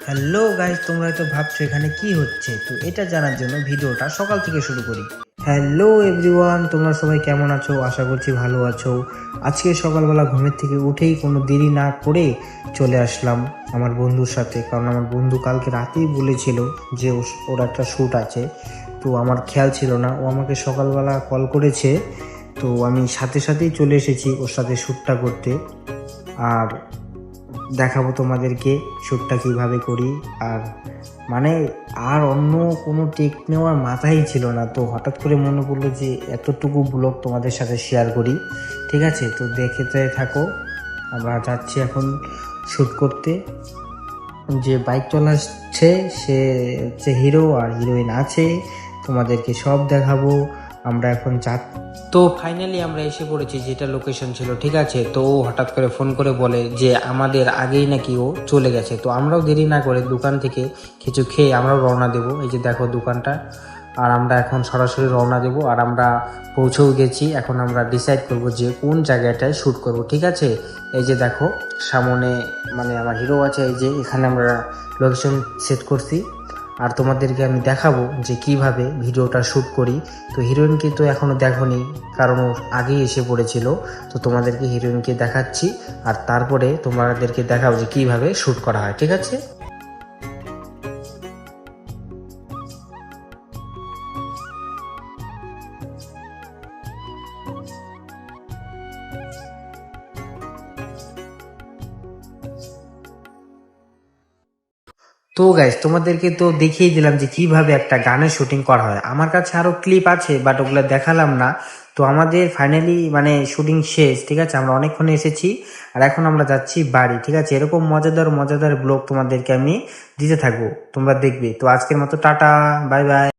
Hello guys, তোমরা হয়তো ভাবছো এখানে কি হচ্ছে। তো এটা জানার জন্য ভিডিওটা সকাল থেকে শুরু করি। হ্যালো এভরিওয়ান, তোমরা সবাই কেমন আছো? আশা করছি ভালো আছো। আজকে সকালবেলা ঘুমের থেকে উঠেই কোনো দেরি না করে চলে আসলাম আমার বন্ধুর সাথে, কারণ আমার বন্ধু কালকে রাতেই বলেছিল যে ওর একটা শ্যুট আছে। তো আমার খেয়াল ছিল না, ও আমাকে সকালবেলা কল করেছে। তো আমি সাথে সাথেই চলে এসেছি ওর সাথে শ্যুটটা করতে। আর দেখাবো তোমাদেরকে শ্যুটটা কিভাবে করি। আর মানে আর অন্য কোনো টেক নেওয়ার মাথাই ছিল না, তো হঠাৎ করে মনে পড়লো যে এতটুকু ব্লগ তোমাদের সাথে শেয়ার করি। ঠিক আছে, তো দেখতে থাকো। আমরা যাচ্ছি এখন শ্যুট করতে। যে বাইক চালাচ্ছে সে হচ্ছে হিরো, আর হিরোইন আছে, তোমাদেরকে সব দেখাবো। আমরা এখন তো ফাইনালি আমরা এসে পড়েছি যেটা লোকেশন ছিল। ঠিক আছে, তো ও হঠাৎ করে ফোন করে বলে যে আমাদের আগেই নাকি ও চলে গেছে। তো আমরাও দেরি না করে দোকান থেকে কিছু খেয়ে আমরাও রওনা দেবো। এই যে দেখো দোকানটা, আর আমরা এখন সরাসরি রওনা দেবো। আর আমরা পৌঁছেও গেছি। এখন আমরা ডিসাইড করব যে কোন জায়গাটায় শ্যুট করব। ঠিক আছে, এই যে দেখো সামনে মানে আমার হিরো আছে, এই যে এখানে আমরা লোকেশন সেট করছি। আর তোমাদেরকে আমি দেখাবো যে কিভাবে ভিডিওটা শ্যুট করি। তো হিরোইনকে তো এখনো দেখোনি, কারণ ও আগেই এসে পড়েছিল। তো তোমাদেরকে হিরোইনকে দেখাচ্ছি, আর তারপরে তোমাদেরকে দেখাবো যে কিভাবে শ্যুট করা হয়। ঠিক আছে। তো গাইস, তোমাদেরকে তো দেখিয়ে দিলাম যে কিভাবে একটা গানের শুটিং করা হয়। আমার কাছে আরো ক্লিপ আছে, বাট ওগুলো দেখালাম না। তো আমাদের ফাইনালি মানে শুটিং শেষ। ঠিক আছে, আমরা অনেকক্ষণ এসেছি, আর এখন আমরা যাচ্ছি বাড়ি। ঠিক আছে, এরকম মজাদার মজাদার ব্লগ তোমাদেরকে আমি দিতে থাকবো, তোমরা দেখবে। তো আজকের মতো টাটা, বাই বাই।